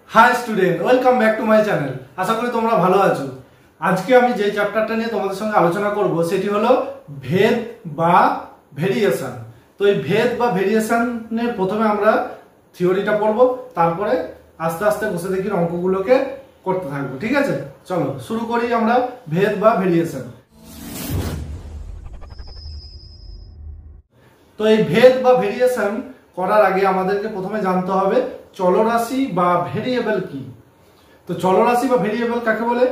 High student, welcome back to my channel. আশা করি তোমরা ভালো আছো। আজকে আমি যে চ্যাপ্টারটা নিয়ে তোমাদের সঙ্গে আলোচনা করব সেটি হলো ভেদ বা ভেরিয়েশন। তো এই ভেদ বা ভেরিয়েশনের প্রথমে আমরা থিওরিটা পড়বো, তারপরে আস্তে আস্তে বসে দেখি অঙ্কগুলোকে করতে থাকবো। ঠিক আছে, চলো শুরু করি আমরা ভেদ বা ভেরিয়েশন। তো এই ভেদ বা ভেরিয়েশন করার আগে আমাদেরকে প্রথমে জানতে হবে চলরাশি বা ভেরিয়েবল কি। তো চলরাশি বা ভেরিয়েবল কাকে বলে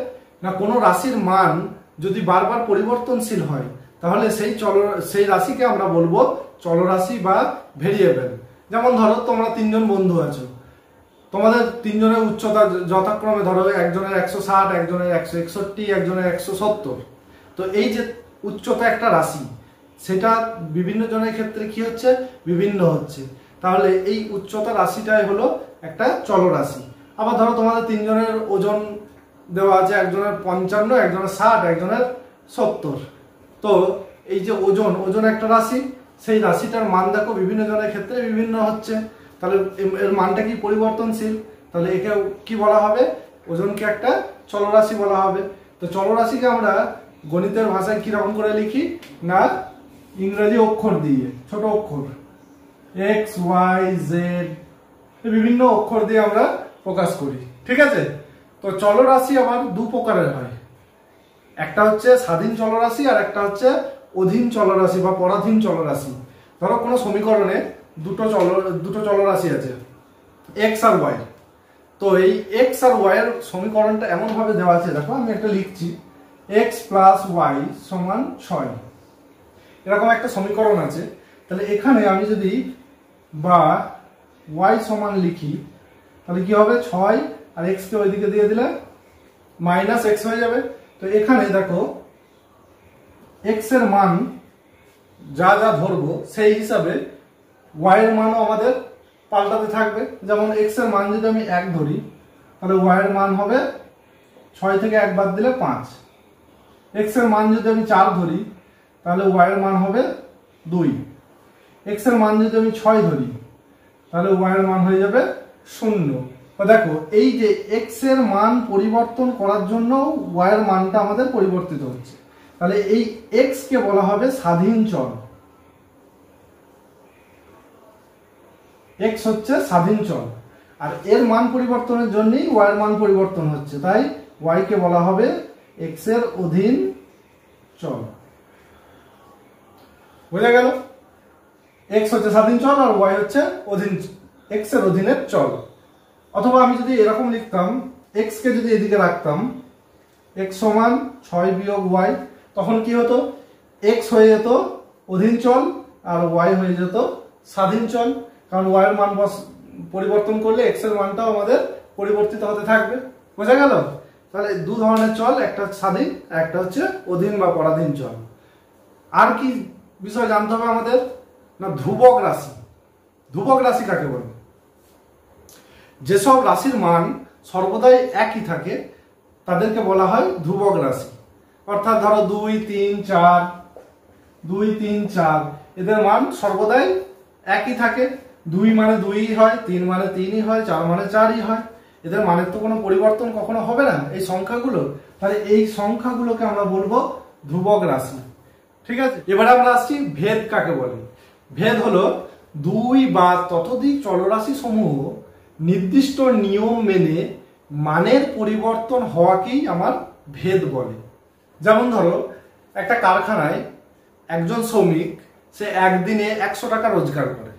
না, কোনো রাশির মান যদি বারবার পরিবর্তনশীল হয় তাহলে সেই রাশিকে আমরা বলবো চলরাশি বা ভেরিয়েবল। যেমন ধরো তোমরা তিনজন বন্ধু আছো, তোমাদের তিনজনের উচ্চতা যথাক্রমে ধরো একজনের 160, একজনের 161, একজনের 170। তো এই যে উচ্চতা একটা রাশি, সেটা বিভিন্ন জনের ক্ষেত্রে কি হচ্ছে, বিভিন্ন হচ্ছে। তাহলে এই উচ্চতা রাশিটাই হলো একটা চলরাশি। আবার ধরো তোমাদের তিনজনের ওজন দেওয়া আছে, একজনের 55, একজনের 60, একজনের 70। তো এই যে ওজন একটা রাশি, সেই রাশিটার মান দেখো বিভিন্ন জনের ক্ষেত্রে বিভিন্ন হচ্ছে। তাহলে এর মানটা কি পরিবর্তনশীল, তাহলে একে কি বলা হবে, ওজনকে একটা চলরাশি বলা হবে। তো চলরাশিকে আমরা গণিতের ভাষায় কিরকম করে লিখি না, ইংরেজি অক্ষর দিয়ে, ছোট অক্ষর এক্স ওয়াই জেড বিভিন্ন অক্ষর দিয়ে আমরা প্রকাশ করি। ঠিক আছে, তো চলরাশি আবার দু প্রকারের হয়, একটা হচ্ছে স্বাধীন চলরাশি আর একটা হচ্ছে অধীন চলরাশি বা পরাধীন চলরাশি। ধরো কোনো সমীকরণে দুটো চলরাশি আছে, এক্স আর ওয়াই। তো এই এক্স আর ওয়াই এর সমীকরণটা এমন ভাবে দেওয়া আছে, দেখো আমি একটা লিখছি, এক্স প্লাস ওয়াই সমান 6, এরকম একটা সমীকরণ আছে। তাহলে এখানে আমি যদি বা ওয়াই সমান লিখি তাহলে কি হবে, 6 আর এক্স কে ওইদিকে দিয়ে দিলে মাইনাস এক্স হয়ে যাবে। তো এখানে দেখো এক্স এর মান যা যা ধরবো সেই হিসাবে ওয়াই এর মানও আমাদের পাল্টাতে থাকবে। যেমন এক্স এর মান যদি আমি 1 ধরি তাহলে ওয়াই এর মান হবে 6 থেকে 1 বাদ দিলে 5। এক্স এর মান যদি আমি 4 ধরি তাহলে ওয়াই এর মান হবে 2। এক্স এর মান যদি আমি 6 ধরি তাহলে ওয়াই এর মান হয়ে যাবে 0। তো দেখো এই যে এক্স এর মান পরিবর্তন করার জন্য ওয়াই এর মানটা আমাদের পরিবর্তিত হচ্ছে। তাহলে এই এক্স কে বলা হবে স্বাধীন চল, এক্স হচ্ছে স্বাধীন চল, আর এর মান পরিবর্তনের জন্যই ওয়াই এর মান পরিবর্তন হচ্ছে, তাই ওয়াই কে বলা হবে এক্স এর অধীন চল। বোঝা গেল, এক্স হচ্ছে স্বাধীন চল আর ওয়াই হচ্ছে এক্স এর অধীনের চল। অথবা আমি যদি এরকম লিখতাম, এক্স কে যদি এদিকে রাখতাম, এক্স সমান 6 বিয়োগ ওয়াই, তখন কি হতো, এক্স হয়ে যেত অধীন চল আর ওয়াই হয়ে যেত স্বাধীন চল। কারণ ওয়াই এর মান পরিবর্তন করলে এক্স এর মানটাও আমাদের পরিবর্তিত হতে থাকবে। বোঝা গেল, তাহলে দু ধরনের চল, একটা স্বাধীন আর একটা হচ্ছে অধীন বা পরাধীন চল। আর কি বিষয় জানতে হবে আমাদের না, ধ্রুবক রাশি। ধ্রুবক রাশি কাকে বলে, যেসব রাশির মান সর্বদাই একই থাকে তাদেরকে বলা হয় ধ্রুবক রাশি। অর্থাৎ ধরো 2, 3, 4 এদের মান সর্বদাই একই থাকে। 2 মানে 2ই হয়, 3 মানে 3ই হয়, 4 মানে 4ই হয়। এদের মানের তো কোনো পরিবর্তন কখনো হবে না এই সংখ্যাগুলো। তাহলে এই সংখ্যাগুলোকে আমরা বলবো ধ্রুবক রাশি। ঠিক আছে, এবারে আমরা আসছি ভেদ কাকে বলে। ভেদ হলো 2 বা ততোধিক চলরাশি সমূহ নির্দিষ্ট নিয়ম মেনে মানের পরিবর্তন হওয়াকেই আমার ভেদ বলে। যেমন ধরো একটা কারখানায় একজন শ্রমিক, সে একদিনে 100 টাকা রোজগার করে।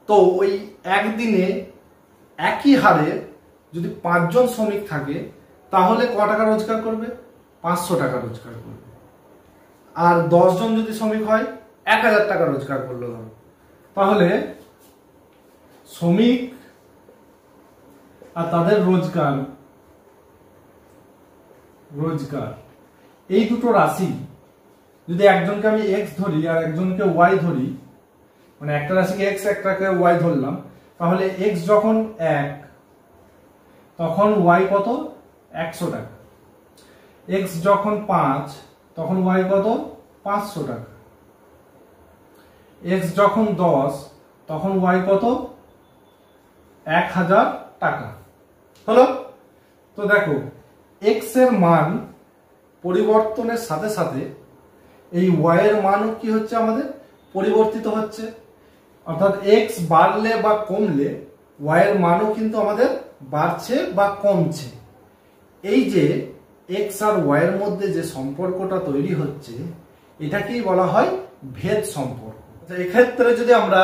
তো ওই একদিনে একই হারে যদি 5 জন শ্রমিক থাকে তাহলে ক টাকা রোজগার করবে, 500 টাকা রোজগার করবে। আর 10 জন যদি শ্রমিক হয় 1000 টাকা রোজগার করলো ধরো। তাহলে শ্রমিক আর তাদের রোজগার এই দুটো রাশি যদি একজনকে আমি এক্স ধরি আর একজনকে ওয়াই ধরি, মানে একটা রাশিকে এক্স একটাকে ওয়াই ধরলাম, তাহলে এক্স যখন 1 তখন ওয়াই কত, 100 টাকা। এক্স যখন 5 তখন ওয়াই কত, 500 টাকা। এক্স যখন 10 তখন ওয়াই কত, 1000 টাকা হলো। তো দেখো এক্স এর মান পরিবর্তনের সাথে সাথে এই ওয়াই এর মানও কি হচ্ছে আমাদের পরিবর্তিত হচ্ছে, অর্থাৎ এক্স বাড়লে বা কমলে ওয়াই এর মানও কিন্তু আমাদের বাড়ছে বা কমছে। এই যে এক্স আর ওয়াই এর মধ্যে যে সম্পর্কটা তৈরি হচ্ছে এটাকেই বলা হয় ভেদ সম্পর্ক। এক্ষেত্রে যদি আমরা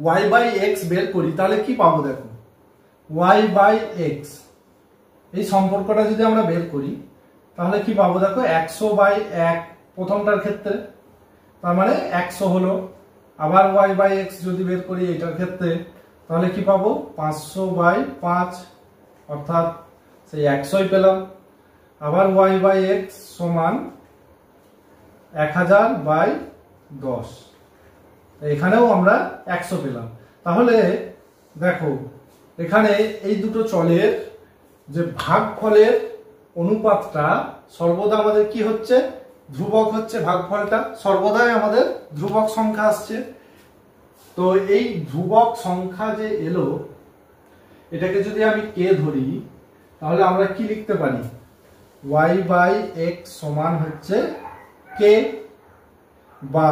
ওয়াই বাই এক্স বের করি তাহলে কি পাবো, দেখো ওয়াই বাই এক্স এই সম্পর্কটা যদি আমরা বের করি তাহলে কি পাবো, দেখো 100/1 প্রথমটার ক্ষেত্রে, তার মানে 100 হলো। আবার ওয়াই বাই এক্স যদি বের করি এটার ক্ষেত্রে তাহলে কি পাবো 500/5, অর্থাৎ সেই 100ই পেলাম। আবার ওয়াই বাই এক্স সমান 1000/10, এখানেও আমরা 100 পেলাম। তাহলে দেখো এখানে এই দুটো চলের যে ভাগফলের অনুপাতটা সর্বদা আমাদের কি হচ্ছে, ধ্রুবক হচ্ছে। ভাগফলটা সর্বদাই আমাদের ধ্রুবক সংখ্যা আসছে। তো এই ধ্রুবক সংখ্যা যে এলো এটাকে যদি আমি কে ধরি তাহলে আমরা কি লিখতে পারি, ওয়াই বাই এক্স সমান হচ্ছে কে, বা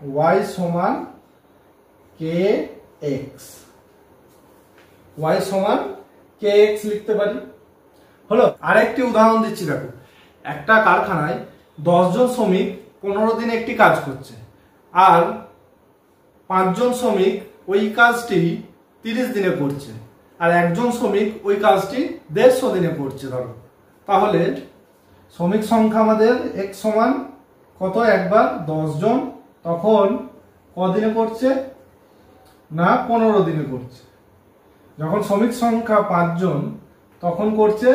ওয়াই সমান কে এক্স, ওয়াই সমান কে এক্স লিখতে পারি। হলো। আরেকটি উদাহরণ দিচ্ছি, দেখো একটা কারখানায় 10 জন শ্রমিক 15 দিনে একটি কাজ করছে, আর 5 জন শ্রমিক ওই কাজটি 30 দিনে করছে, আর একজন শ্রমিক ওই কাজটি 150 দিনে করছে ধরো। তাহলে শ্রমিক সংখ্যা আমাদের এক্স সমান কত, একবার 10 জন, তখন কদিনে করছে না 15 দিনে করছে। যখন শ্রমিক সংখ্যা 5 জন তখন করছে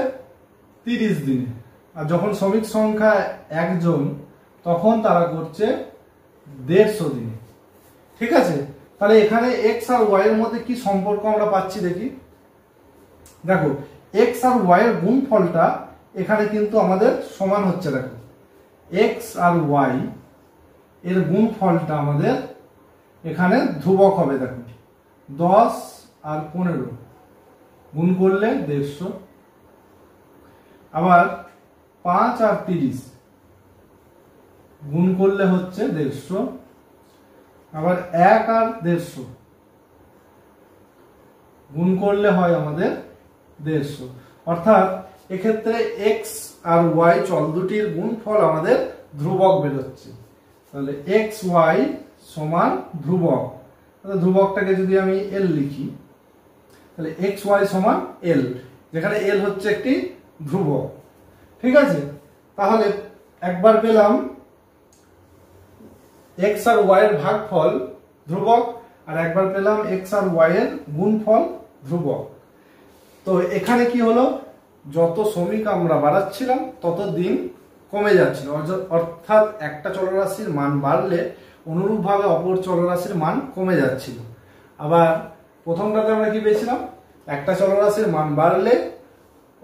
30 দিনে, আর যখন শ্রমিক সংখ্যা 1 জন তখন তারা করছে 150 দিনে। ঠিক আছে, তাহলে এখানে এক্স আর ওয়াই এর মধ্যে কি সম্পর্ক আমরা পাচ্ছি দেখি। দেখো এক্স আর ওয়াই এর গুণফলটা এখানে কিন্তু আমাদের সমান হচ্ছে। দেখো এক্স আর ওয়াই এর গুণফলটা আমাদের এখানে ধ্রুবক হবে। দেখো 10 আর 15 গুণ করলে 150, আবার 5 আর 30 গুণ করলে হচ্ছে 150, আবার 1 আর 150 গুণ করলে হয় আমাদের 150। অর্থাৎ এক্ষেত্রে এক্স আর ওয়াই চল দুটির গুণফল আমাদের ধ্রুবক বেরোচ্ছে। তাহলে এক্স ওয়াই সমান ধ্রুবক, ধ্রুবকটাকে যদি আমি এল লিখি তাহলে এক্স ওয়াই সমান এল, যেখানে এল হচ্ছে একটি ধ্রুবক। ঠিক আছে, তাহলে একবার পেলাম এক্স আর ওয়াই এর ভাগফল ধ্রুবক, আর একবার পেলাম এক্স আর ওয়াই এর গুণফল ধ্রুবক। তো এখানে কি হলো, যত শ্রমিক আমরা বাড়াচ্ছিলাম তত দিন কমে যাচ্ছিল, অর্থাৎ একটা চলরাশির মান বাড়লে অনুরূপভাবে অপর চলরাশির মান কমে যাচ্ছিল। আবার প্রথমটাতে আমরা কি পেয়েছিলাম, একটা চলরাশির মান বাড়লে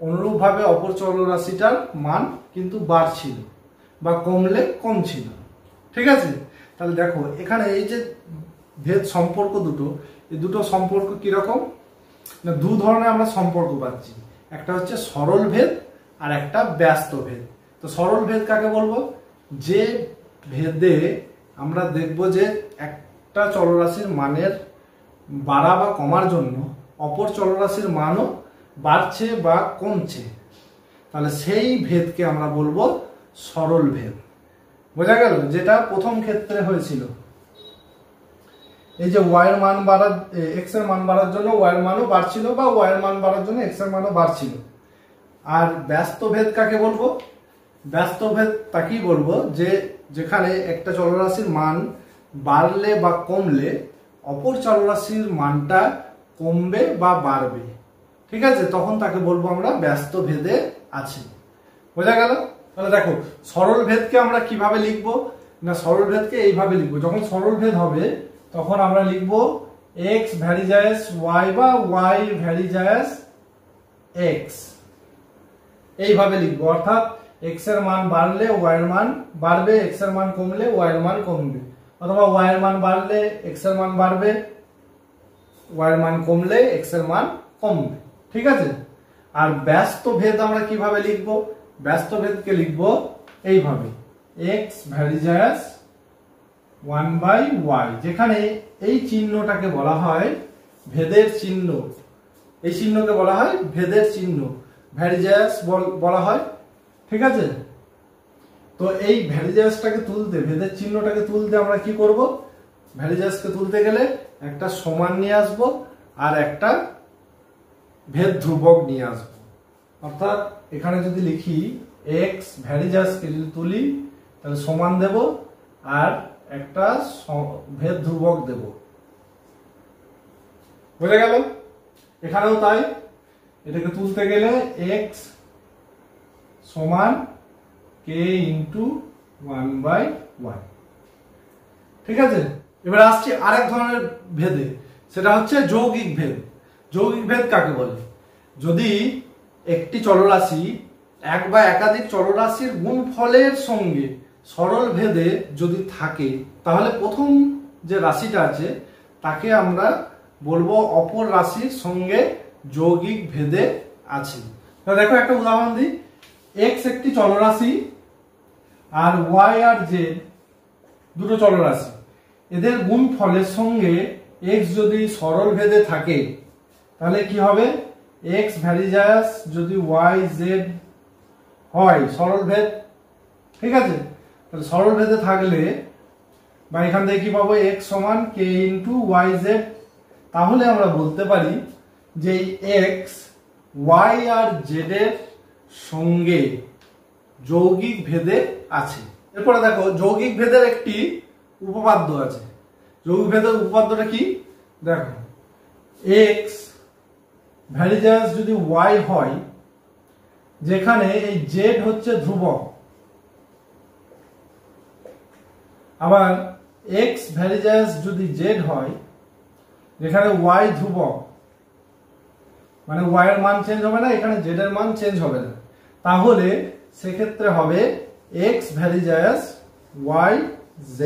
অনুরূপভাবে অপর চলরাশিটার মান কিন্তু বাড়ছিল বা কমলে কমছিল। ঠিক আছে, তাহলে দেখো এখানে এই যে ভেদ সম্পর্ক দুটো, এই দুটো সম্পর্ক কিরকম না, দু ধরনের আমরা সম্পর্ক পাচ্ছি। একটা হচ্ছে সরল ভেদ আর একটা ব্যস্ত ভেদ। তো সরল ভেদ কাকে বলবো, যে ভেদে আমরা দেখব যে একটা চলরাশির মানের বাড়া বা কমার জন্য অপর চলরাশির মানও বাড়ছে বা কমছে, তাহলে সেই ভেদকে আমরা বলবো সরল ভেদ। বোঝা গেল, যেটা প্রথম ক্ষেত্রে হয়েছিল, এই যে ওয়াই এর মান বাড়ার, এক্স এর মান বাড়ার জন্য ওয়াই এর মানও বাড়ছিল, বা ওয়াই এর মান বাড়ার জন্য এক্স এর মানও বাড়ছিল। আর ব্যস্ত ভেদ কাকে বলবো, ব্যস্ত ভেদ তাকেই বলবো যে যেখানে একটা চলরাশির মান বাড়লে বা কমলে অপর চলরাশির মানটা কমবে বা বাড়বে। ঠিক আছে, তখন তাকে বলবো আমরা ব্যস্ত ভেদে আছি। বোঝা গেল। তাহলে দেখো সরল ভেদকে আমরা কিভাবে লিখবো না, সরল ভেদকে এইভাবে লিখবো, যখন সরল ভেদ হবে তখন আমরা লিখবো x ভ্যারিজাস y বা y ভ্যারিজাস x, এইভাবে লিখবো। অর্থাৎ x এর মান বাড়লে y এর মান বাড়বে, x এর মান কমলে y এর মান কমবে, অথবা y এর মান বাড়লে x এর মান বাড়বে, y এর মান কমলে x এর মান কমবে, ঠিক আছে। আর ব্যস্ত ভেদ আমরা কিভাবে লিখব? ব্যস্ত ভেদকে লিখব এইভাবে, x ভ্যারিজাস 1/y, যেখানে এই চিহ্নটাকে বলা হয় ভেদের চিহ্ন, এই চিহ্নকে বলা হয় ভেদের চিহ্ন, ভ্যারিজাস বলা হয়, ঠিক আছে। তো এই ভ্যারিজাসটাকে তুলতে, ভেদের চিহ্নটাকে তুলতে আমরা কি করব? ভ্যারিজাসকে তুলতে গেলে একটা সমান নিয়ে আসব আর একটা ভেদ ধ্রুবক নিয়ে আসব। অর্থাৎ এখানে যদি লিখি x ভ্যারিজাসকে যদি তুলি তাহলে সমান দেব আর একটা ভেদ ধ্রুবক দেব, বুঝে গেল? এখানেও তাই, এটাকে তুলতে গেলে x সমান k ইন্টু 1/y, ঠিক আছে। এবার আসছি আরেক ধরনের ভেদে, সেটা হচ্ছে যৌগিক ভেদ। যৌগিক ভেদ কাকে বলে? যদি একটি চলরাশি এক বা একাধিক চলরাশির গুণফলের সঙ্গে সরল ভেদে যদি থাকে, তাহলে প্রথম যে রাশিটা আছে তাকে আমরা বলবো অপর রাশির সঙ্গে যৌগিক ভেদে আছে। দেখো একটা উদাহরণ দিই, x একটি চলরাশি আর y আর z দুটো চলরাশি, এদের গুণফলের সঙ্গে x যদি সরল ভেদে থাকে তাহলে কি হবে? x ভ্যারিজাস যদি y z হয় সরল ভেদ, ঠিক আছে। তাহলে সরল ভেদে থাকলে বা এখান থেকে কি পাবো? x সমান k ইন্টু ওয়াই জেড। তাহলে আমরা বলতে পারি যে x y আর z এর সঙ্গে যৌগিক ভেদে আছে। এরপরে দেখো যৌগিক ভেদের একটি উপপাদ্য আছে। যৌগিক ভেদের উপপাদ্যটা কি? দেখো, x ভ্যারিজাস যদি y হয়, যেখানে এই z হচ্ছে ধ্রুবক, আবার x ভ্যারিজাস যদি z হয় যেখানে y ধ্রুবক, মানে y এর মান চেঞ্জ হবে না, এখানে z এর মান চেঞ্জ হবে না, তাহলে সেক্ষেত্রে হবে x ভ্যারিজাস y z,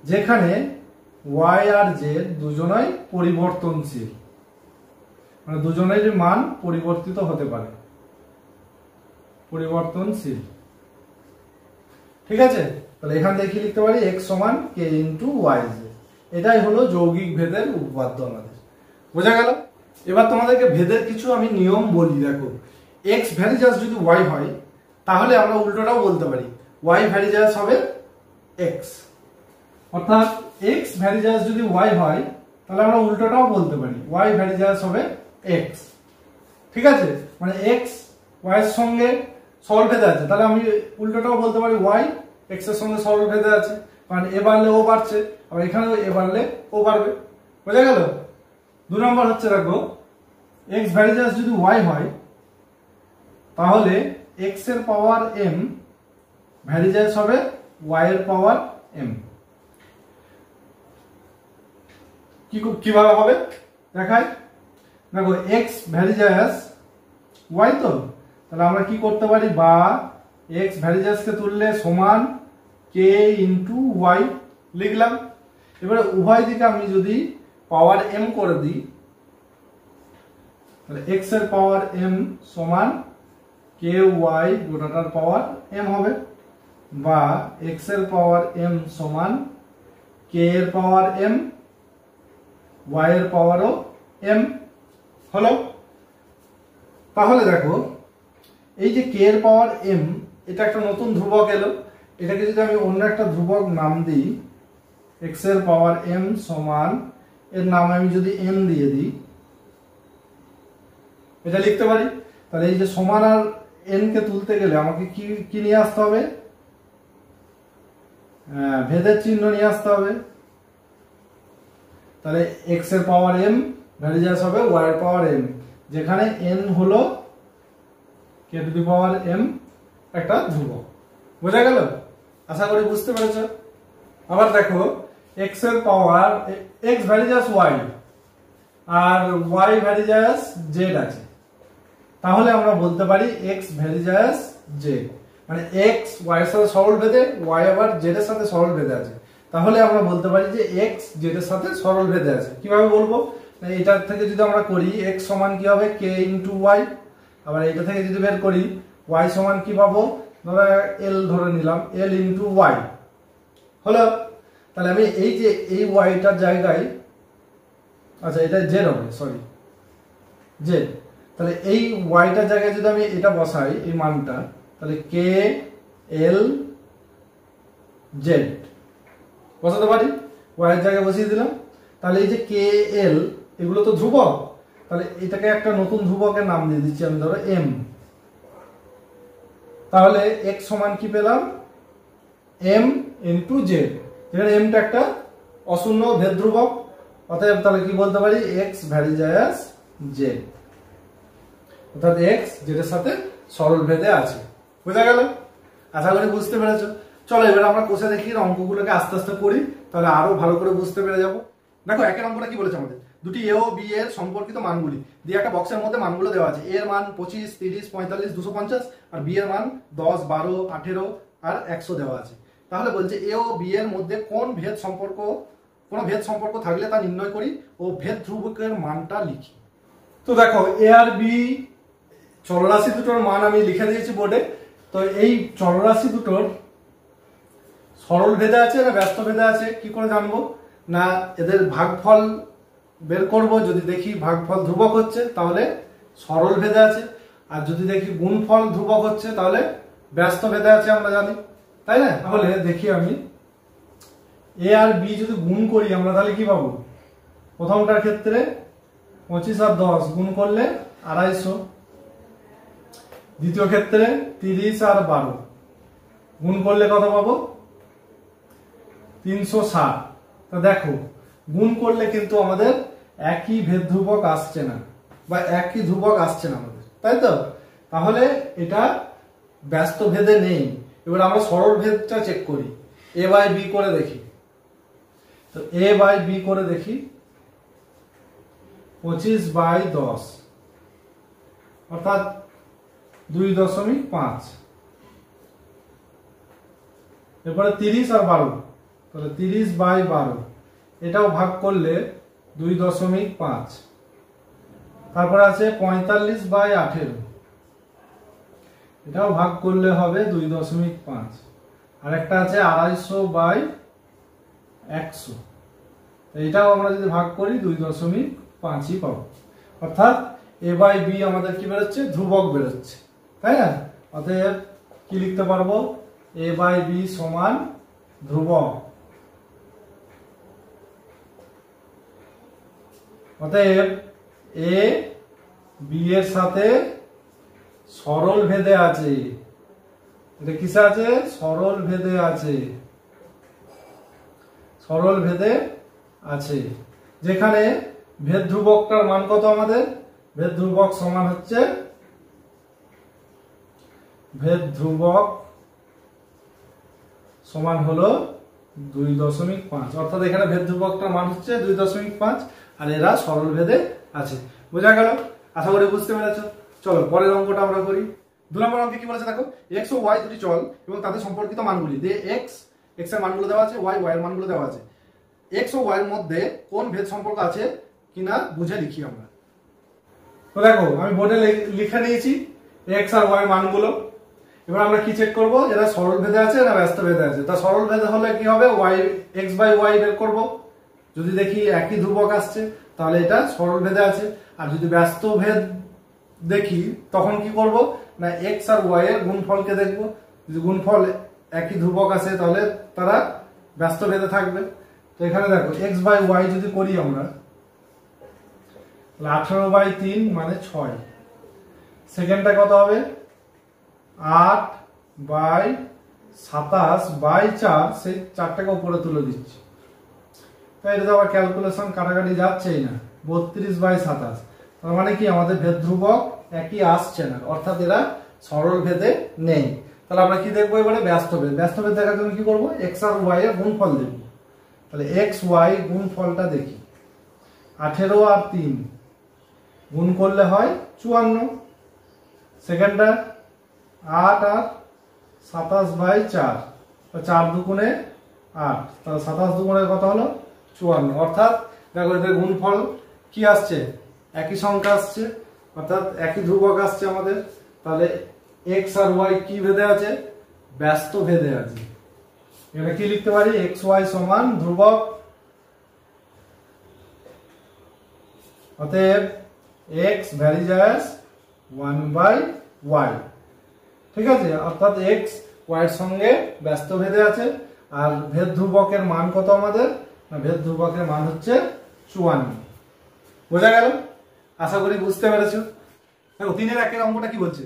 যেখানে y আর z দুজনাই পরিবর্তনশীল, মানে দুজনের মান পরিবর্তিত হতে পারে, পরিবর্তনশীল, ঠিক আছে। তাহলে এখান থেকে কি লিখতে পারি? x সমান k ইন্টু ওয়াই জেড। এটাই হলো যৌগিক ভেদের উপপাদ্য আমাদের, বোঝা গেল? এবার তোমাদেরকে ভেদের কিছু আমি নিয়ম বলি। দেখো, x ভ্যারিজাস যদি y হয় তাহলে আমরা উল্টোটাও বলতে পারি, y ভ্যারিজাস হবে x, অর্থাৎ x ভ্যারিজাস যদি y হয় তাহলে আমরা উল্টোটাও বলতে পারি, y ভ্যারিজাস হবে x, ঠিক আছে। মানে x y এর সঙ্গে সরল ভেদে আছে, তাহলে আমি উল্টোটাও বলতে পারি y x এর সঙ্গে সরল ভেদে আছে, কারণ এ বাড়লে ও বাড়ছে, আবার এখানেও এ বাড়লে ও বাড়বে, বোঝা গেল? 2 নম্বর হচ্ছে, দেখো x ভ্যারিজাস যদি y হয় তাহলে x এর পাওয়ার m ভ্যারিজাস হবে y এর পাওয়ার m। কিভাবে হবে দেখায়? দেখো, x ভ্যারিজাস y, তো তাহলে আমরা কি করতে পারি? বা x ভ্যারিজাসকে তুললে সমান k ইন্টু ওয়াই লিখলাম। এবারে উভয় দিকে আমি যদি পাওয়ার m করে দিই তাহলে x এর পাওয়ার m সমান k y গোটাটার পাওয়ার m হবে, বা x এর পাওয়ার m সমান k এর পাওয়ার m y এর পাওয়ারও m হলো। তাহলে দেখো, এই যে k এর পাওয়ার m, এটা একটা নতুন ধ্রুবক এলো, এটাকে যদি আমি অন্য একটা ধ্রুবক নাম দিই, x এর পাওয়ার m সমান, এর নাম আমি যদি n দিয়ে দিই, এটা লিখতে পারি। তাহলে এই যে সমান আর n কে তুলতে গেলে আমাকে কি নিয়ে আসতে হবে? ভেদের চিহ্ন নিয়ে আসতে হবে। তাহলে x এর পাওয়ার m ভ্যারিজাস হবে y এর পাওয়ার m, যেখানে n হলো k to the power m একটা ধ্রুবক, বোঝা গেল? আশা করি বুঝতে পেরেছ। আবার দেখো, x এর পাওয়ার x ভ্যারিজাস y আর y ভ্যারিজাস z আছে, তাহলে আমরা বলতে পারি x ভ্যারিজাস z, মানে x y এর সাথে সরল ভেদে, y আবার z এর সাথে সরল ভেদে আছে, তাহলে আমরা বলতে পারি যে x z এর সাথে সরল ভেদে আছে। কিভাবে বলবো? এটার থেকে যদি আমরা করি x সমান কি হবে k ইন্টু ওয়াই, আবার এটা থেকে যদি বের করি y সমান কি পাবো, ধরো l ধরে নিলাম l ইন্টু ওয়াই হলো। তাহলে আমি এই যে এই ওয়াইটার জায়গায়, আচ্ছা এটা জেড হবে, সরি জেড, তাহলে এই ওয়াইটার জায়গায় যদি আমি এটা বসাই এই মানটা, তাহলে কে এল জেড বসাতে পারি, ওয়াইয়ের জায়গায় বসিয়ে দিলাম। তাহলে এই যে কে এল এগুলো তো ধ্রুবক, তাহলে এটাকে একটা নতুন ধ্রুবকের নাম দিয়ে দিচ্ছি আমি, ধরো এম। তাহলে x সমান কি পেলাম, m ইন্টু জেড, এখানে এমটা একটা অশূন্য ভেদ ধ্রুবক, অতএব তাহলে কি বলতে পারি x ভ্যারিজ অ্যাজ জেড, অর্থাৎ x জেডের সাথে সরল ভেদে আছে। বোঝা গেল? আশা করি বুঝতে পেরেছো। চলো এবার আমরা কষে দেখি, অঙ্কগুলোকে আস্তে আস্তে করি, তাহলে আরো ভালো করে বুঝতে পেরে যাবো। দেখো একের অঙ্কটা কি বলেছে আমাদের, দুটি এ ও বি এর সম্পর্কিত মানগুলি দিয়ে একটা বক্সের মধ্যে মানগুলো দেওয়া আছে। এ এর মান 25, 30, 45, 250 আর বি এর মান 10, 12, 18 আর 100 দেওয়া আছে। তাহলে বলছে এ ও বি এর মধ্যে কোন ভেদ সম্পর্ক থাকলে তা নির্ণয় করি ও ভেদ ধ্রুবকের মানটা লিখি। তো দেখো এ আর বি চলরাশি দুটোর মান আমি লিখে দিয়েছি বোর্ডে। তো এই চলরাশি দুটোর সরল ভেদে আছে না ব্যস্ত ভেদে আছে কি করে জানবো, না এদের ভাগফল বের করব, যদি দেখি ভাগফল ধ্রুবক হচ্ছে তাহলে সরল ভেদে আছে, আর যদি দেখি গুণফল ধ্রুবক হচ্ছে তাহলে ব্যস্ত ভেদে আছে, আমরা জানি তাই না। তাহলে দেখি আমি এ আর বি যদি গুণ করি আমরা তাহলে কি পাবো, প্রথমটার ক্ষেত্রে 25 আর 10 গুণ করলে 250, দ্বিতীয় ক্ষেত্রে 30 আর 12 গুণ করলে কত পাবো 360। তা দেখো গুণ করলে কিন্তু আমাদের একই ভেদ ধ্রুবক আসছে না, বা একই ধ্রুবক আসছে না আমাদের, তাই তো। তাহলে এটা ব্যস্ত ভেদে নেই। এবার আমরা সরল ভেদটা চেক করি, এ বাই বি করে দেখি। তো এ বাই বি করে দেখি, 25/10 অর্থাৎ 2.5। এরপরে 30 আর 12, তাহলে 30/12 এটাও ভাগ করলে 2.5। তারপরে আছে 45/18, এটাও ভাগ করলে হবে 2.5। আর একটা আছে 250/100, এটাও আমরা যদি ভাগ করি 2.5ই পাবো। অর্থাৎ এ বাই বি আমাদের কি বেরোচ্ছে, ধ্রুবক বেরোচ্ছে, তাই না। অতএব কি লিখতে পারবো, এ বাই বি সমান ধ্রুবক। অতএব এ বি এর সাথে সরল ভেদে আছে, এটা কিসে আছে, সরল ভেদে আছে, সরল ভেদে আছে। যেখানে ভেদ ধ্রুবকটার মান কত আমাদের, ভেদ ধ্রুবক সমান হচ্ছে, ভেদ ধ্রুবক সমান হলো 2.5, অর্থাৎ এখানে ভেদ ধ্রুবকটার মান হচ্ছে 2.5 আর এরা সরল ভেদে আছে। বোঝা গেল? আশা করি বুঝতে পেরেছো। চলো পরের অঙ্কটা আমরা করি। 2 নম্বর অঙ্কে কি বলেছে দেখো, x ও y দুটি চল এবং তাদের সম্পর্কিত মানগুলি দিয়ে x এর মানগুলো দেওয়া আছে, y এর মানগুলো দেওয়া আছে। x ও y এর মধ্যে কোন ভেদ সম্পর্ক আছে কিনা বুঝে লিখি আমরা। তো দেখো আমি বোর্ডে লিখে নিয়েছি x আর y মানগুলো। এবার আমরা কি চেক করব, এরা সরল ভেদে আছে না ব্যস্ত ভেদে আছে। তা সরল ভেদে হলে কি হবে, x/y বের করব। যদি দেখি একই ধ্রুবক আসছে তাহলে এটা সরল ভেদে আছে। আর যদি ব্যস্ত ভেদ দেখি তখন কি করব, না x আর y এর গুণফলকে দেখব। যদি গুণফল একই ধ্রুবক আসে তাহলে তারা ব্যস্ত ভেদে থাকবে। তো এখানে দেখো x/y যদি করি আমরা, 18/3 মানে 6। সেকেন্ডটা কত হবে, 8/27/4, সেই 4টাকে উপরে তুলে দিচ্ছি। তো এটা তো আবার ক্যালকুলেশন কাটাকাটি যাচ্ছেই না, 32/27। তার মানে কি আমাদের ভেদ ধ্রুবক একই আসছে না, অর্থাৎ এরা সরল ভেদে নেই। তাহলে আমরা কি দেখবো এবারে, ব্যস্ত ভেদ। ব্যস্ত ভেদ দেখার জন্য কি করবো, x আর y এর গুণফল দেখব। তাহলে x y গুণফলটা দেখি, 18 আর 3 গুণ করলে হয় 54। সেকেন্ডটা 8 আর 27/4, 4 দুগুণে 8, তাহলে 27 দুগুণে কত হলো 54। অর্থাৎ দেখো এদের গুণফল কি আসছে, একই সংখ্যা আসছে, অর্থাৎ একই ধ্রুবক আসছে আমাদের। তাহলে এক্স আর ওয়াই কি ভেদে আছে, ব্যস্ত ভেদে আছে। এখানে কি লিখতে পারি, এক্স ওয়াই সমান ধ্রুবক, অতএব এক্স ভ্যারিজ অ্যাজ 1/y। ঠিক আছে, অর্থাৎ এক্স ওয়াই এর সঙ্গে ব্যস্ত ভেদে আছে। আর ভেদ ধ্রুবকের মান কত আমাদের, ভেদ ধ্রুবকের মান হচ্ছে 54। বোঝা গেল? আশা করি বুঝতে পেরেছো। দেখো 3-1 অঙ্কটা কি বলছে,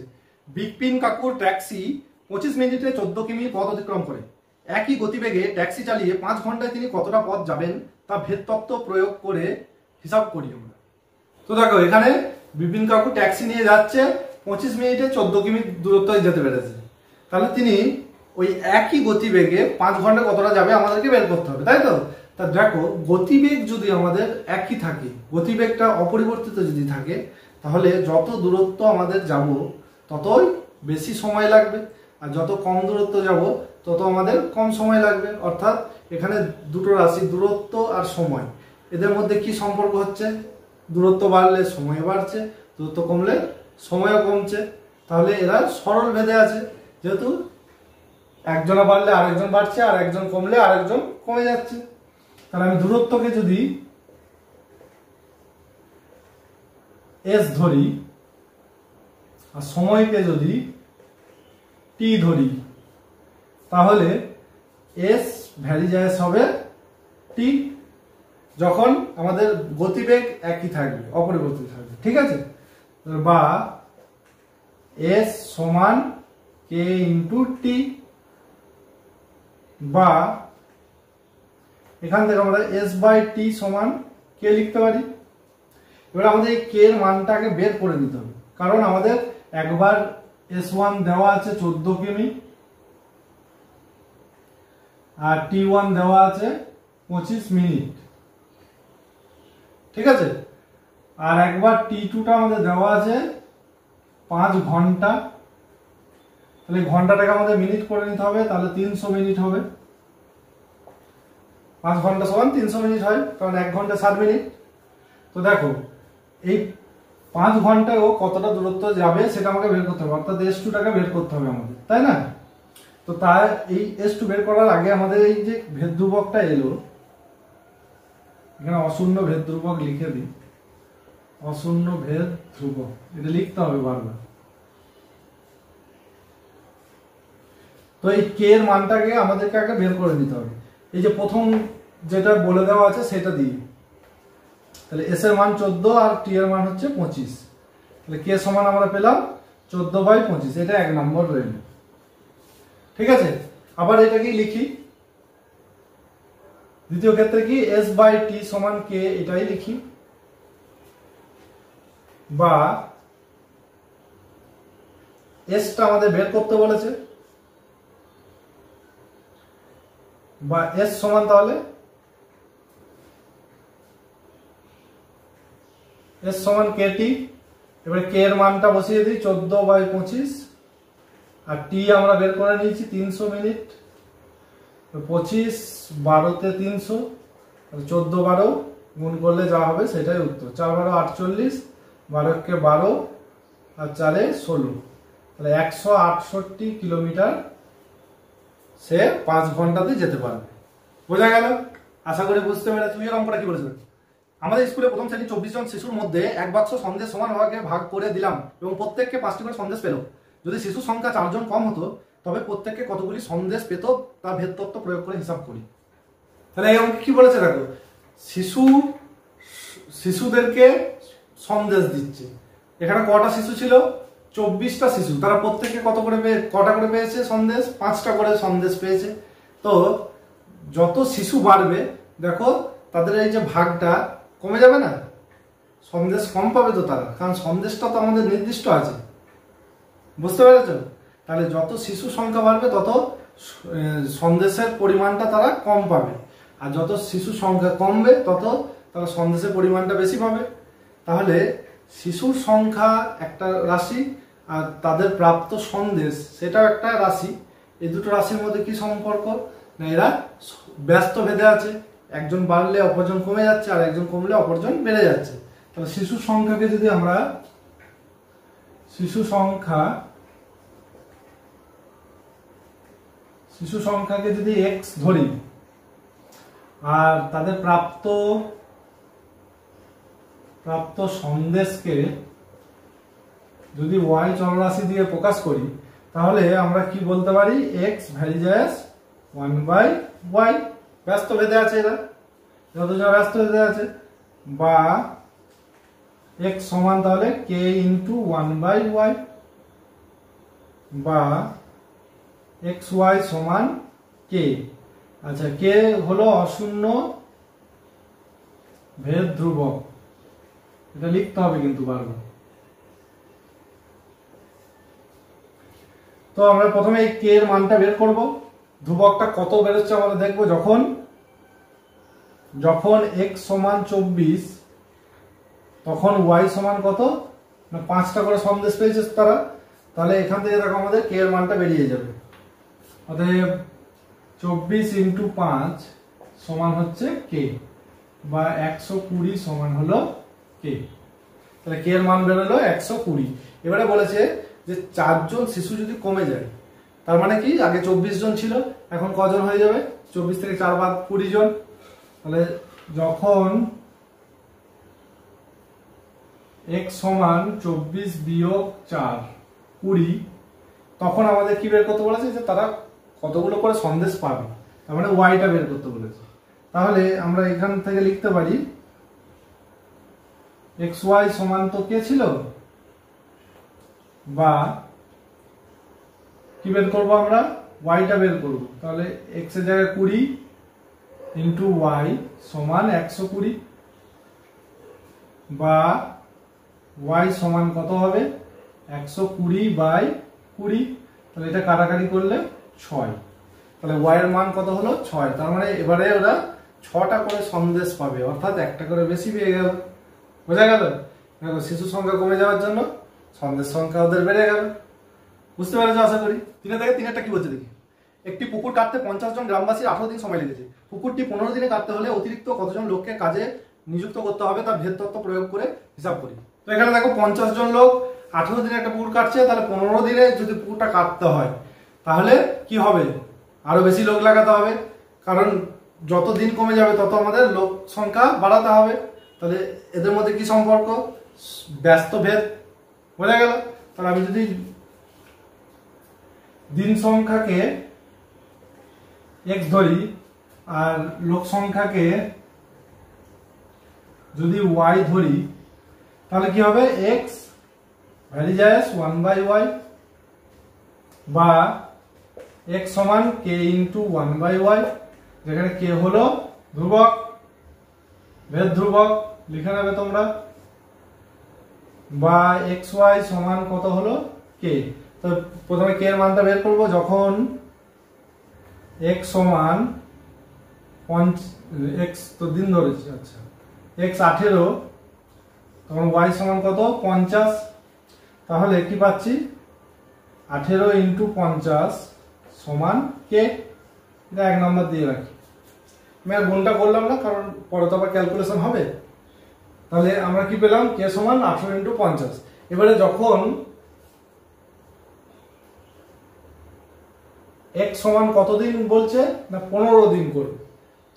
বিপিন কাকুর ট্যাক্সি 25 মিনিটে 14 কিমি পথ অতিক্রম করে। একই গতিবেগে ট্যাক্সি চালিয়ে 5 ঘন্টায় তিনি কতটা পথ যাবেন তা ভেদ তত্ত্ব প্রয়োগ করে হিসাব করি আমরা। তো দেখো এখানে বিপিন কাকু ট্যাক্সি নিয়ে যাচ্ছে, 25 মিনিটে 14 কিমি দূরত্ব যেতে পেরেছে। তাহলে তিনি ওই একই গতিবেগে 5 ঘন্টা কতটা যাবে আমাদেরকে বের করতে হবে, তাই তো? তা দেখো গতিবেগ যদি আমাদের একই থাকে, গতিবেগটা অপরিবর্তিত যদি থাকে, তাহলে যত দূরত্ব আমাদের যাব ততই বেশি সময় লাগবে, আর যত কম দূরত্ব যাব তত আমাদের কম সময় লাগবে। অর্থাৎ এখানে দুটো রাশি, দূরত্ব আর সময়, এদের মধ্যে কি সম্পর্ক হচ্ছে, দূরত্ব বাড়লে সময় বাড়ছে, দূরত্ব কমলে সময়ও কমছে। তাহলে এরা সরল ভেদে আছে, যেহেতু একজনা বাড়লে আরেকজন বাড়ছে, আর একজন কমলে আরেকজন কমে যাচ্ছে। তাহলে আমি দূরত্বকে যদি এস ধরি আর সময়কে যদি টি ধরি, তাহলে এস ভ্যারিজ হবে টি, যখন আমাদের গতিবেগ একই থাকবে, অপরিবর্তিত থাকবে। ঠিক আছে, বা এস সমান কে ইন্টু টি, বা এখান থেকে আমরা এস বাই টি সমান কে লিখতে পারি। এবার আমাদের এই কে এর মানটাকে বের করে নিতে হবে, কারণ আমাদের একবার S1 দেওয়া আছে 14 কিমি, আর T1 দেওয়া আছে 25 মিনিট। ঠিক আছে, আর একবার T2টা আমাদের দেওয়া আছে 5 ঘন্টা। তাহলে ঘন্টাটাকে আমাদের মিনিট করে নিতে হবে, তাহলে 300 মিনিট হবে। 5 ঘন্টা সমান 300 মিনিট হয়, কারণ 1 ঘন্টা 60 মিনিট। তো দেখো এই 5 ঘন্টায় ও কতটা দূরত্ব যাবে সেটা আমাকে বের করতে হবে, অর্থাৎ S2টাকে বের করতে হবে আমাদের, তাই না? তো তার এই S2 বের করার আগে আমাদের এই যে ভেদ ধ্রুবকটা এলো, এখানে অশূন্য ভেদ ধ্রুবক লিখে দিই, অশূন্য ভেদ ধ্রুবক, এটা লিখতে হবে বারবার। তো এই কে এর মানটাকে আমাদেরকে আগে বের করে নিতে হবে। এই যে প্রথম যেটা বলে দেওয়া আছে সেটা দিই, তাহলে এস এর মান 14 আর টি এর মান হচ্ছে 25। তাহলে কে সমান আমরা পেলাম 14/25, এটা 1 নম্বর রইল। ঠিক আছে, আবার এটাকেই লিখি, দ্বিতীয় ক্ষেত্রে কি এস বাই টি সমান কে, এটাই লিখি, বা এসটা আমাদের বের করতে বলেছে, বা এস সমান তাহলে এস সমান কে টি। এবার কে এর মানটা বসিয়ে দিই 14/25, আর টি আমরা বের করে নিয়েছি 300 মিনিট। 25 12 তে 300, 14 12 গুণ করলে যা হবে সেটাই উত্তর। 4 12 48, 12 কে 12 আর 4 এ 16, তাহলে 168 কিলোমিটার সে 5 ঘন্টাতে যেতে পারবে। বোঝা গেল? আশা করি বুঝতে পেরেছি। তুই এর অঙ্কটা কি বলেছিস? আমাদের স্কুলে প্রথম শ্রেণী 24 জন শিশুর মধ্যে এক বাক্স সন্দেশ সমান ভাগে ভাগ করে দিলাম এবং প্রত্যেককে 5টি করে সন্দেশ পেল। যদি শিশু সংখ্যা 4 জন কম হতো তবে প্রত্যেককে কতগুলি সন্দেশ পেত তার ভেদ তত্ত্ব প্রয়োগ করে হিসাব করি। তাহলে এই অঙ্কে কি বলেছে দেখো, শিশুদেরকে সন্দেশ দিচ্ছে। এখানে কটা শিশু ছিল? 24টা শিশু। তারা প্রত্যেককে কটা করে পেয়েছে সন্দেশ? 5টা করে সন্দেশ পেয়েছে। তো যত শিশু বাড়বে দেখো তাদের এই যে ভাগটা কমে যাবে না, সন্দেশ কম পাবে তো তারা, কারণ সন্দেশটা তো আমাদের নির্দিষ্ট আছে। বুঝতে পেরেছ? তাহলে যত শিশু সংখ্যা বাড়বে তত সন্দেশের পরিমাণটা তারা কম পাবে, আর যত শিশু সংখ্যা কমবে তত তারা সন্দেশের পরিমাণটা বেশি পাবে। তাহলে শিশুর সংখ্যা একটা রাশি আর তাদের প্রাপ্ত সন্দেশ সেটাও একটা রাশি। এই দুটো রাশির মধ্যে কি সম্পর্ক না, এরা ব্যস্ত ভেদে আছে, একজন বাড়লে অপরজন কমে যাচ্ছে আর একজন কমলে অপরজন বেড়ে যাচ্ছে। তাহলে শিশু সংখ্যাকে যদি x ধরি আর তাদের প্রাপ্ত সন্দেশকে যদি y চলরাশি দিয়ে প্রকাশ করি, তাহলে আমরা কি বলতে পারি, x ভ্যারিজেস 1/y। ব্যস্ত ভেদে আছে, এরা যতটা ব্যস্ত ভেদে আছে, বা x সমান তাহলে k ইন্টু 1/y, বা xy সমান k। আচ্ছা, k হলো অশূন্য ভেদ ধ্রুবক, এটা লিখতে হবে কিন্তু বারবার। তো আমরা প্রথমে এই k এর মানটা বের করব। ধ্রুবকটা কত বেরোচ্ছে আমরা দেখবো যখন x সমান 24, তখন y সমান কত না 5টা করে সন্দেশ পেয়েছে তারা। তাহলে এখান থেকে দেখো আমাদের k এর মানটা বেরিয়ে যাবে। অতএব 24 ইন্টু 5 সমান হচ্ছে k, বা 120 সমান হলো k। তাহলে k এর মান বেরোলো 120। এবারে বলেছে যে 4 জন শিশু যদি কমে যায়, তার মানে কি আগে 24 জন ছিল, এখন কজন হয়ে যাবে, 24 থেকে 4 বাদ 20 জন। তাহলে যখন x সমান 24 বিয়োগ 4 20, তখন আমাদের কি বের করতে বলেছে যে তারা কতগুলো করে সন্দেশ পাবে, তার মানে ওয়াইটা বের করতে বলেছে। তাহলে আমরা এখান থেকে লিখতে পারি xy সমান তো কে ছিল, বা কি বের করবো আমরা, ওয়াইটা বের করবো। তাহলে x এর জায়গায় 20 ইন্টু y সমান 120, বা y সমান কত হবে 120/20। তাহলে এটা কাটাকাটি করলে 6। তাহলে y এর মান কত হলো 6। তার মানে এবারে ওরা 6টা করে সন্দেশ পাবে, অর্থাৎ একটা করে বেশি পেয়ে গেল। বোঝা গেল? শিশু সংখ্যা কমে যাওয়ার জন্য সন্দেশ সংখ্যা ওদের বেড়ে গেল। বুঝতে পেরেছো আশা করি। 3-3 কি বলছে দেখি। একটি পুকুর কাটতে 50 জন গ্রামবাসী 18 দিন সময় লেগেছে। পুকুরটি 15 দিনে কাটতে হলে অতিরিক্ত কতজন লোককে কাজে নিযুক্ত করতে হবে তার ভেদ তত্ত্ব প্রয়োগ করে হিসাব করি। তো এখানে দেখো 50 জন লোক 18 দিনে একটা পুকুর কাটছে, তাহলে 15 দিনে যদি পুকুরটা কাটতে হয় তাহলে কি হবে, আরো বেশি লোক লাগাতে হবে, কারণ যত দিন কমে যাবে তত আমাদের লোক সংখ্যা বাড়াতে হবে। তাহলে এদের মধ্যে কি সম্পর্ক, ব্যস্ত ভেদ। বোঝা গেল? তাহলে আমি যদি দিন সংখ্যাকে x ধরি আর লোক সংখ্যাকে যদি y ধরি, তাহলে কি হবে, x ভ্যারিজেস 1/y, বা x সমান k ইন্টু 1/y, যেখানে k হলো ধ্রুবক, ভেদ ধ্রুবক লিখে নেবে তোমরা, বা xy সমান কত হলো k। তো প্রথমে k এর মানটা বের করব। যখন x সমান x তো দিন ধরেছি, আচ্ছা x 18, তখন y সমান কত 50। তাহলে কি পাচ্ছি, 18 ইন্টু 50 সমান k। এটা 1 নম্বর দিয়ে রাখি। আমি আর গুণটা করলাম না, কারণ পরে তো আবার ক্যালকুলেশন হবে। তাহলে আমরা কি পেলাম, k সমান 18 ইন্টু 50। এবারে যখন x সমান কতদিন বলছে না 15 দিন করে,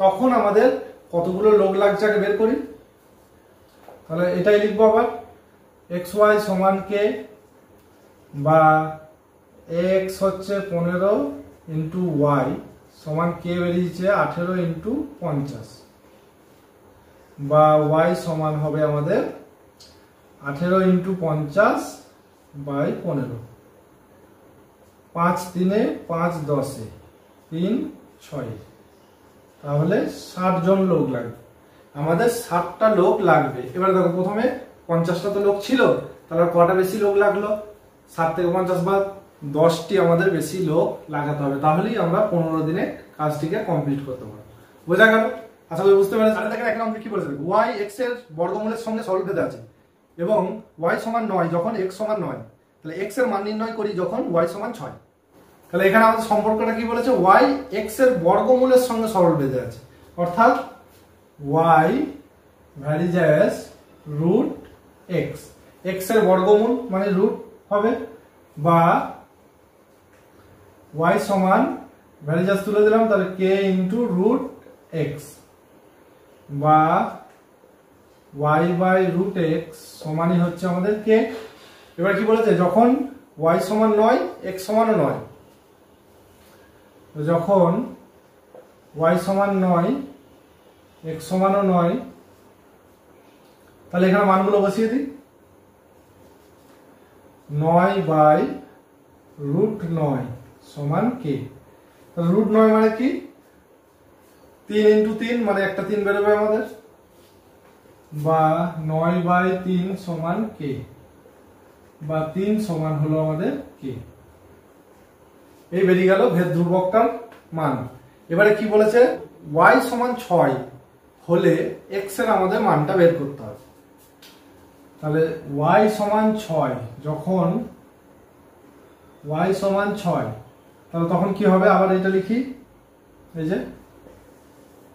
তখন আমাদের কতগুলো লোক লাগছে আগে বের করি। তাহলে এটাই লিখবো আবার, xy সমান k, বা x হচ্ছে 15 ইন্টু y সমান k বেরিয়েছে 18 ইন্টু 50, বা y সমান হবে আমাদের 18 ইন্টু 50/15। 5 দিনে 5 10 3 6, তাহলে 60 জন লোক লাগবে। আমাদের 60টা লোক লাগবে। এবার দেখো প্রথমে 50টা তো লোক ছিল, তাহলে কটা বেশি লোক লাগলো, 60 থেকে 50 বাদ 10টি আমাদের বেশি লোক লাগাতে হবে, তাহলেই আমরা 15 দিনে কাজটিকে কমপ্লিট করতে পারবো। বোঝা গেল? আশা করি বুঝতে পেরেছেন। দেখেন এক নম্বরে কি বলেছে, y x এর বর্গমূলের সঙ্গে সরল ভেদে আছে এবং y সমান 9 যখন x সমান 9। তাহলে x এর মান নির্ণয় করি যখন y সমান 6। তাহলে এখানে আমাদের সম্পর্কটা কি বলেছে, y x এর বর্গমূলের সঙ্গে সরল ভেদে আছে, অর্থাৎ y varies root x, x এর বর্গমূল মানে রুট হবে, বা y সমান ভ্যালু জাস্ট তুলে দিলাম, তাহলে k ইন্টু রুট এক্স, বা y বাই রুট এক্স সমানই হচ্ছে আমাদের k। এবার কি বলেছে, যখন y সমান নয় x সমানও নয়, যখন y সমান নয় x সমানও নয়, তাহলে এখানে মানগুলো বসিয়ে দিই। 9 বাই রুট 9 সমান k। তাহলে রুট 9 মানে কি, 3 ইন্টু 3 মানে একটা 3 বেরোবে আমাদের, বা 9 বাই 3 সমান k, বা 3 সমান হলো আমাদের k। এই বেরিয়ে গেল ভেদ ধ্রুবকটার মান। এবারে কি বলেছে, y সমান 6 হলে x এর আমাদের মানটা বের করতে হবে। তাহলে y সমান 6, যখন y সমান 6, তাহলে তখন কি হবে, আবার এটা লিখি, এই যে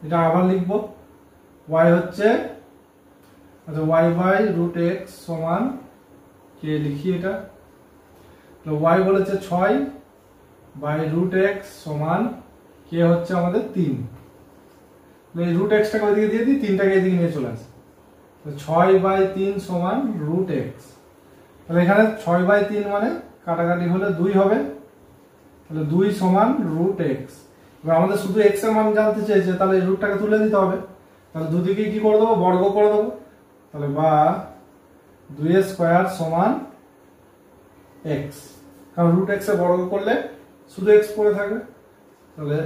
এটা আবার লিখব, y হচ্ছে, আচ্ছা y বাই রুট এক্স সমান k লিখি এটা, তো y বলেছে 6 বাই রুট এক্স সমান k হচ্ছে আমাদের 3, এই রুট এক্সটাকে ওইদিকে দিয়ে দিই, 3টাকে এদিকে নিয়ে চলে আসে, তো 6 বাই 3 সমান রুট এক্স। তাহলে এখানে 6 বাই 3 মানে কাটাকাটি হলে 2 হবে, তাহলে 2 সমান রুট এক্স। এবার আমাদের শুধু এক্স এর মান জানতে চেয়েছে, তাহলে এই রুটটাকে তুলে দিতে হবে, তাহলে দুদিকে কি করে দেবো, বর্গ করে দেবো, তাহলে বা 2 স্কয়ার সমান এক্স, কারণ রুট এক্স এর বর্গ করলে শুধু এক্স পড়ে থাকবে, তাহলে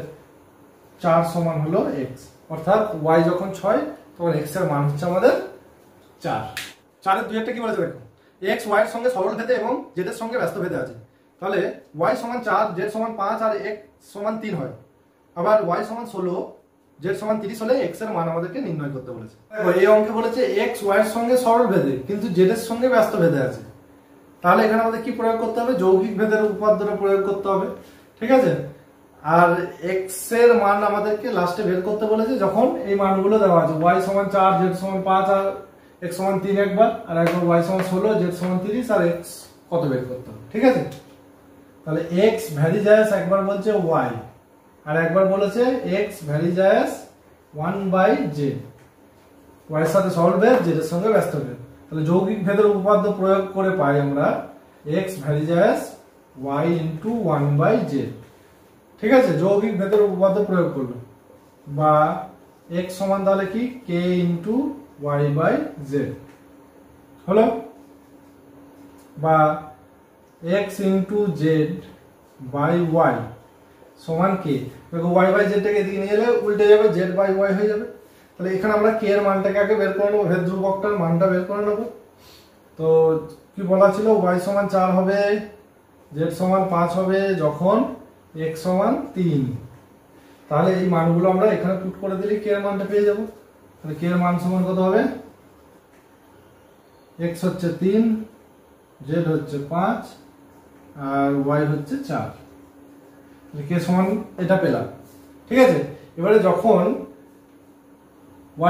4 সমান হলো এক্স। অর্থাৎ y যখন 6 তখন x এর মান হচ্ছে আমাদের 4। 4 এর 2 একটা কি বলেছে দেখো, x y এর সঙ্গে সরল ভেদে এবং z এর সঙ্গে ব্যস্ত ভেদে আছে, তাহলে y সমান 4, z সমান 5 আর x সমান 3 হয়। আবার y সমান 16, z সমান 30 হলে x এর মান আমাদেরকে নির্ণয় করতে বলেছে। দেখো এই অঙ্কে বলেছে x y এর সঙ্গে সরল ভেদে কিন্তু z এর সঙ্গে ব্যস্ত ভেদে আছে, তাহলে এখানে আমাদের কি প্রয়োগ করতে হবে, যৌগিক ভেদের উপপাদ্যটা প্রয়োগ করতে হবে, ঠিক আছে। আর x এর মান আমাদেরকে লাস্টে বের করতে বলেছে যখন এই মানগুলো দেওয়া আছে, y সমান 4, z সমান 5 আর x সমান 3 একবার, আর একবার y সমান 16, z সমান 30 আর x কত বের করতে হবে, ঠিক আছে। তাহলে x ভ্যারিজায়াস একবার বলছে y, আর একবার বলেছে x ভ্যারিজায়াস 1/z, y এর সাথে সরল ভেদ, z এর সঙ্গে ব্যস্ত ভেদ। তাহলে যৌগিক ভেদের উপপাদ্য প্রয়োগ করে পাই আমরা x ভ্যারিজায়াস y ইনটু 1/z, ঠিক আছে। যৌগিক ভেদের উপপাদ্য প্রয়োগ করলো, বা x সমান তাহলে কি k into y by z হলো, বা x into z by y সমান k। দেখো y বাই z টাকে এদিকে নিয়ে এলে উল্টে যাবে, z বাই y হয়ে যাবে। তাহলে এখানে আমরা k এর মানটাকে আগে বের করে নেবো, ভেদ ধ্রুবকটার মানটা বের করে নেবো। তো কি বলা ছিল, y সমান 4 হবে, z সমান 5 হবে যখন x সমান 3। তাহলে এই মানগুলো আমরা এখানে পুট করে দিলে k এর মানটা পেয়ে যাব। তাহলে k এর মান সমান কত হবে, x হচ্ছে 3, z হচ্ছে 5 আর y হচ্ছে 4, তাহলে k সমান এটা পেলাম, ঠিক আছে। এবারে যখন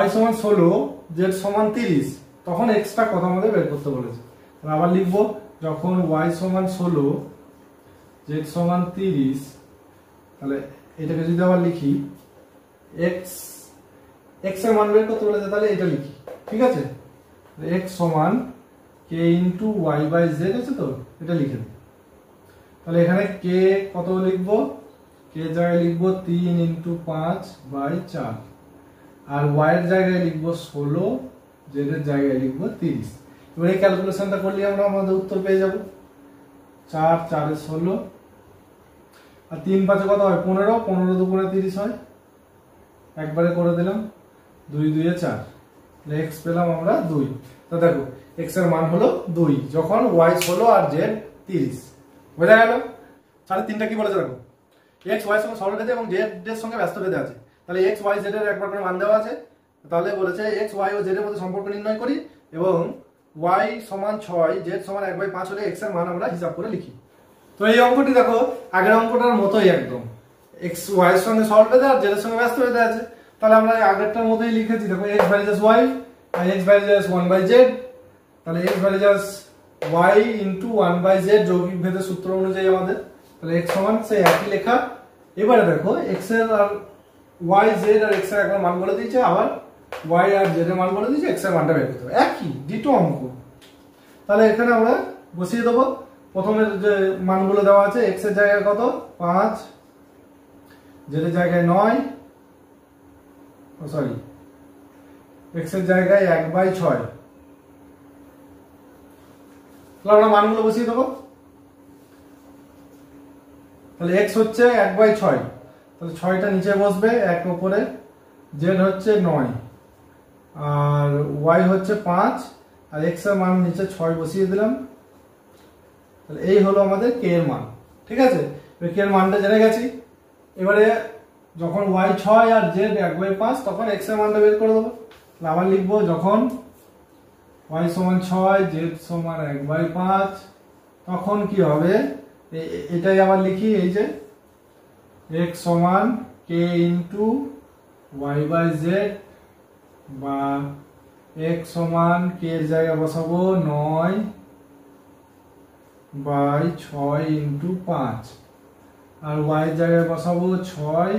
y সমান 16, z সমান 30, তখন x টা কত আমাদের বের করতে বলেছে। তাহলে আবার লিখব, যখন y সমান 16, z সমান 30, তাহলে এটাকে যদি আবার লিখি, x এর মান বের করতে বলেছে, তাহলে এটা লিখি, ঠিক আছে। x সমান k into y by z আছে, তো এটা লিখে দিই। তাহলে এখানে k কত লিখবো, k জায়গায় লিখবো 3 ইনটু 5 বাই 4, আর y এর জায়গায় লিখবো 16, z এর জায়গায় লিখবো 30। এবার এই ক্যালকুলেশনটা করলে আমরা আমাদের উত্তর পেয়ে যাব, 4 4 এ 16 আর 3 5 কত হয়, 15, 15 দুগুণে 30 হয়, একবারে করে দিলাম, 2 2 এ 4, x পেলাম আমরা 2। তো দেখো x এর মান হলো 2 যখন y 16 আর z 30, বোঝা গেল। 3.5টা কি বলেছে দেখো, x y এর সঙ্গে সরল ভেদে এবং z এর সঙ্গে ব্যস্ত ভেদে আছে। তাহলে x y z এর একবার করে মান দেওয়া আছে, তাহলে বলেছে x y ও z এর মধ্যে সম্পর্ক নির্ণয় করি এবং y সমান 6, z সমান 1/5 হলে x এর মান আমরা হিসাব করে লিখি। তো এই অঙ্কটি দেখো আগের অঙ্কটার মতোই একদম, x y এর সঙ্গে সরল ভেদে আর z এর সঙ্গে ব্যস্ত ভেদে আছে। তাহলে আমরা আগেরটার মতোই লিখেছি, দেখো x ভ্যারিজাস y, আর x ভ্যারিয়েবল 1/z, তাহলে x variable y into 1/z যৌগিক ভেদের সূত্র অনুযায়ী আমাদের, তাহলে x সমান সেই একই লেখা। এবারে দেখো x এর আর y z আর x এর একটা মান বলে দিয়েছে, আবার y আর z এর মান বলে দিয়েছে, x এর মানটা বের করতে হবে, একই ডিটো অঙ্ক। তাহলে এখানে আমরা বসিয়ে দেবো। প্রথমে যে মানগুলো দেওয়া আছে, x এর জায়গায় কত 5, z এর জায়গায় 9, সরি x এর জায়গায় 1/6। তাহলে আমরা মানগুলো বসিয়ে দেবো। তাহলে x হচ্ছে 1/6, তাহলে 6টা নিচে বসবে, 1 উপরে, z হচ্ছে 9 আর y হচ্ছে 5 আর x এর মান নিচে 6 বসিয়ে দিলাম। তাহলে এই হলো আমাদের k এর মান, ঠিক আছে। k এর মানটা জেনে গেছি। এবারে যখন y 6 আর z 1/5 তখন x এর মানটা বের করে দেবো। তাহলে আবার লিখবো, যখন y সমান 6 z সমান 1/5 তখন কি হবে, এটাই আবার লিখি, এই যে x সমান k ইন্টু y/z বা x সমান k এর জায়গায় বসাবো 9/6 ইন্টু 5 আর y এর জায়গায় বসাবো 6,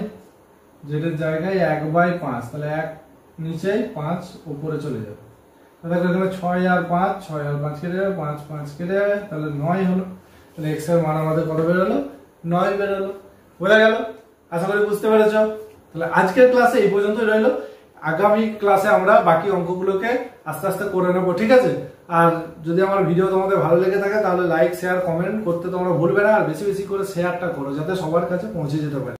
z এর জায়গায় 1/5, তাহলে 1 নিচে 5 উপরে চলে যাবে। তাহলে এখানে 6 আর 5, 6 আর 5 কেটে যাবে, 5 5 কেটে যাবে, তাহলে 9 হলো। তাহলে x এর মান আমাদের কত বেরোলো, 9 বেরোলো। বোঝা গেল? আশা করি বুঝতে পেরেছো। তাহলে আজকের ক্লাসে এই পর্যন্তই রইলো। আগামী ক্লাসে আমরা বাকি অঙ্কগুলোকে আস্তে আস্তে করে নেবো, ঠিক আছে। আর যদি আমার ভিডিও তোমাদের ভালো লেগে থাকে তাহলে লাইক শেয়ার কমেন্ট করতে তোমরা ভুলবে না, আর বেশি বেশি করে শেয়ারটা করো যাতে সবার কাছে পৌঁছে যেতে পারে।